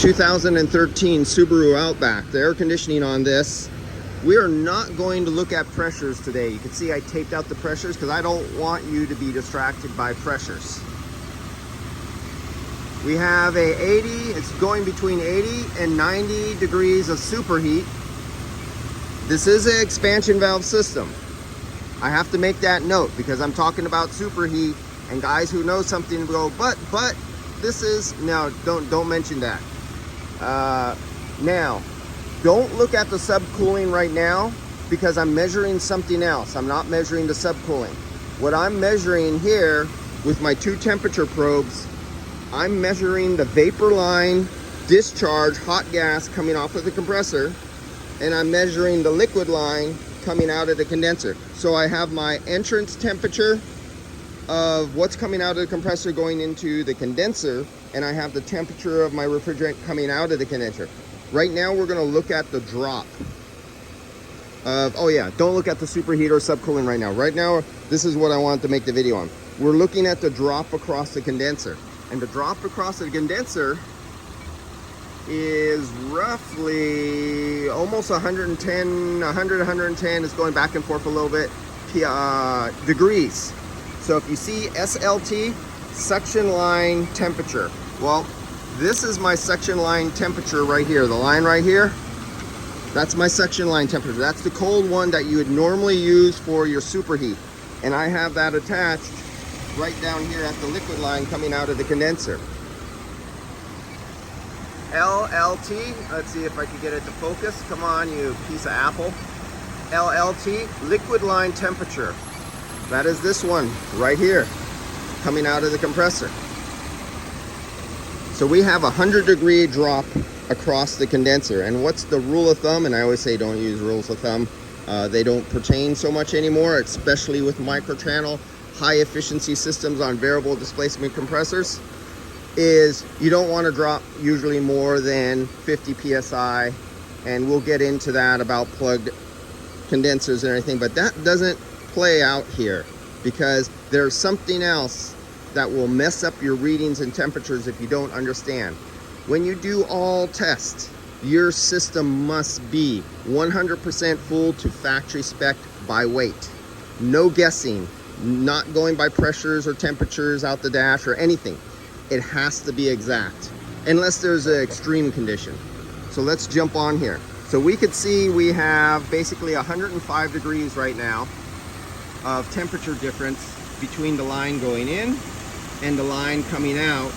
2013 Subaru Outback. The air conditioning on this. We are not going to look at pressures today. You can see I taped out the pressures because I don't want you to be distracted by pressures. We have a 80, it's going between 80 and 90 degrees of superheat. This is an expansion valve system. I have to make that note because I'm talking about superheat, and guys who know something go, but this is, no, don't mention that. Now, don't look at the subcooling right now because I'm measuring something else. I'm not measuring the subcooling. What I'm measuring here with my two temperature probes, I'm measuring the vapor line discharge, hot gas coming off of the compressor, and I'm measuring the liquid line coming out of the condenser. So I have my entrance temperature of what's coming out of the compressor going into the condenser, and I have the temperature of my refrigerant coming out of the condenser. Right now we're going to look at the drop of, oh yeah, don't look at the superheat or subcooling right now. Right now, this is what I want to make the video on. We're looking at the drop across the condenser. And the drop across the condenser is roughly almost 110, 110. It's going back and forth a little bit, degrees. So if you see SLT, suction line temperature, well, this is my suction line temperature right here. The line right here, that's my suction line temperature. That's the cold one that you would normally use for your superheat. And I have that attached right down here at the liquid line coming out of the condenser. LLT, let's see if I can get it to focus. Come on, you piece of apple. LLT, liquid line temperature. That is this one right here, coming out of the compressor. So we have a 100-degree drop across the condenser. And what's the rule of thumb? And I always say don't use rules of thumb. They don't pertain so much anymore, especially with microchannel, high efficiency systems on variable displacement compressors, is you don't want to drop usually more than 50 PSI. And we'll get into that about plugged condensers and everything, but that doesn't play out here because there's something else that will mess up your readings and temperatures if you don't understand. When you do all tests, your system must be 100% full to factory spec by weight. No guessing, not going by pressures or temperatures out the dash or anything. It has to be exact, unless there's an extreme condition. So let's jump on here. So we could see we have basically 105 degrees right now of temperature difference between the line going in and the line coming out,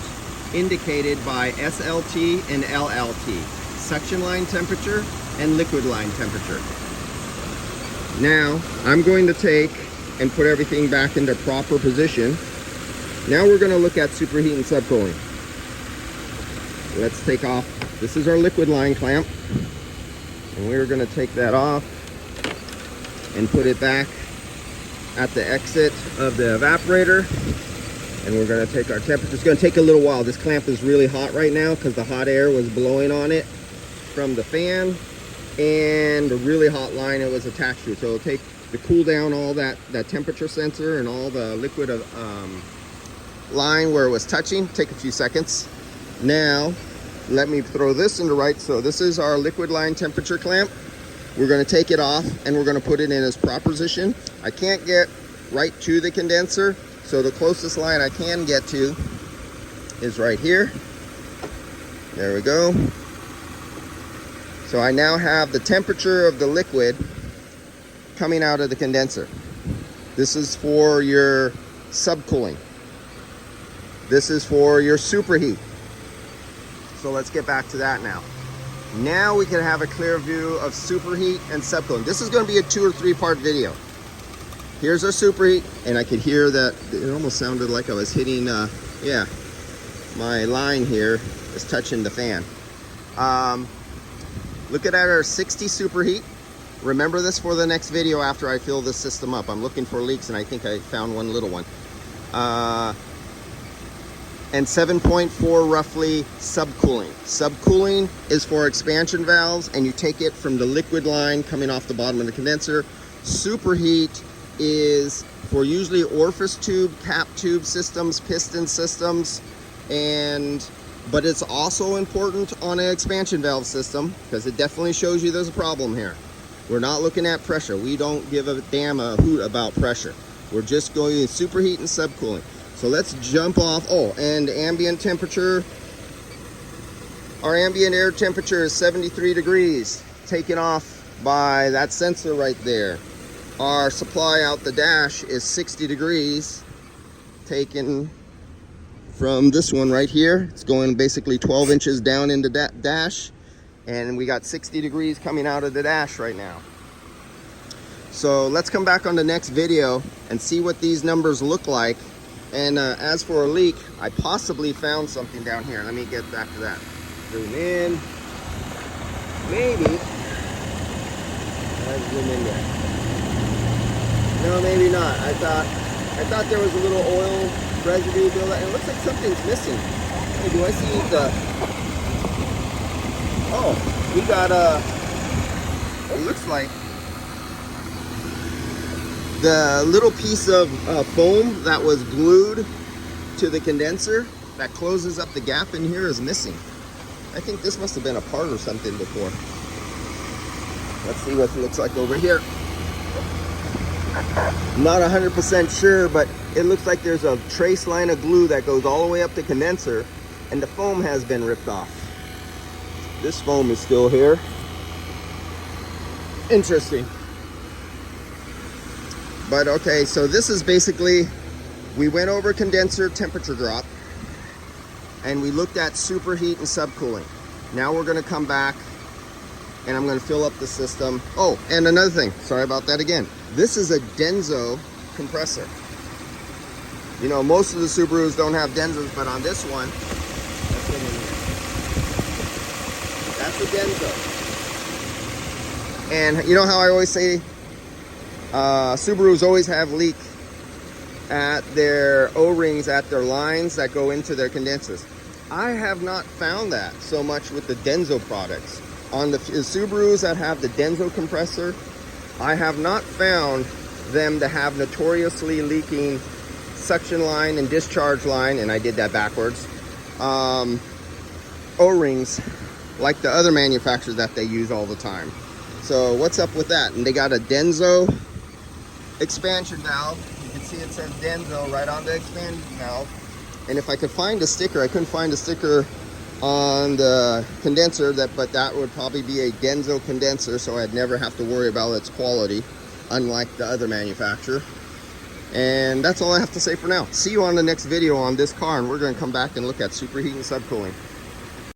indicated by SLT and LLT, suction line temperature and liquid line temperature. Now I'm going to take and put everything back into proper position. Now we're going to look at superheat and subcooling. Let's take off, this is our liquid line clamp, and we're going to take that off and put it back at the exit of the evaporator, and we're going to take our temperature. It's going to take a little while. This clamp is really hot right now because the hot air was blowing on it from the fan and the really hot line it was attached to. So it'll take to cool down all that temperature sensor and all the liquid line where it was touching. Take a few seconds. Now let me throw this into right. So this is our liquid line temperature clamp. We're going to take it off and we're going to put it in its proper position. I can't get right to the condenser, so the closest line I can get to is right here. There we go. So I now have the temperature of the liquid coming out of the condenser. This is for your subcooling. This is for your superheat. So let's get back to that now. Now we can have a clear view of superheat and subcooling. This is going to be a 2 or 3 part video. Here's our superheat, and I could hear that it almost sounded like I was hitting, yeah, my line here is touching the fan. Look at our 60 superheat. Remember this for the next video after I fill this system up. I'm looking for leaks, and I think I found one little one. And 7.4 roughly subcooling. Subcooling is for expansion valves, and you take it from the liquid line coming off the bottom of the condenser. Superheat is for usually orifice tube, cap tube systems, piston systems, and But it's also important on an expansion valve system because it definitely shows you there's a problem here. We're not looking at pressure. We don't give a damn a hoot about pressure. We're just going superheat and subcooling. So let's jump off. Oh, and ambient temperature. Our ambient air temperature is 73 degrees, taken off by that sensor right there. Our supply out the dash is 60 degrees, taken from this one right here. It's going basically 12 inches down into that dash, and we got 60 degrees coming out of the dash right now. So let's come back on the next video and see what these numbers look like. And as for a leak, I possibly found something down here. Let me get back to that. Zoom in. Maybe. Let's zoom in there. No, maybe not. I thought there was a little oil residue buildup. It looks like something's missing. Hey, do I see the... Oh, we got it looks like the little piece of foam that was glued to the condenser that closes up the gap in here is missing. I think this must have been a part or something before. Let's see what it looks like over here. Not 100% sure, but it looks like there's a trace line of glue that goes all the way up the condenser, and the foam has been ripped off. This foam is still here. Interesting. But okay, so this is basically, we went over condenser temperature drop, and we looked at superheat and subcooling. Now we're gonna come back and I'm gonna fill up the system. Oh, and another thing, sorry about that again. This is a Denso compressor. You know, most of the Subarus don't have Densos, but on this one, that's a Denso. And you know how I always say, Subarus always have leak at their O-rings, at their lines that go into their condensers. I have not found that so much with the Denso products. On the Subarus that have the Denso compressor, I have not found them to have notoriously leaking suction line and discharge line, and I did that backwards, O-rings like the other manufacturers that they use all the time. So what's up with that? And they got a Denso expansion valve. You can see it says Denso right on the expansion valve. And if I could find a sticker, I couldn't find a sticker on the condenser, but that would probably be a Denso condenser, so I'd never have to worry about its quality, unlike the other manufacturer. And that's all I have to say for now. See you on the next video on this car, and we're going to come back and look at superheat and subcooling.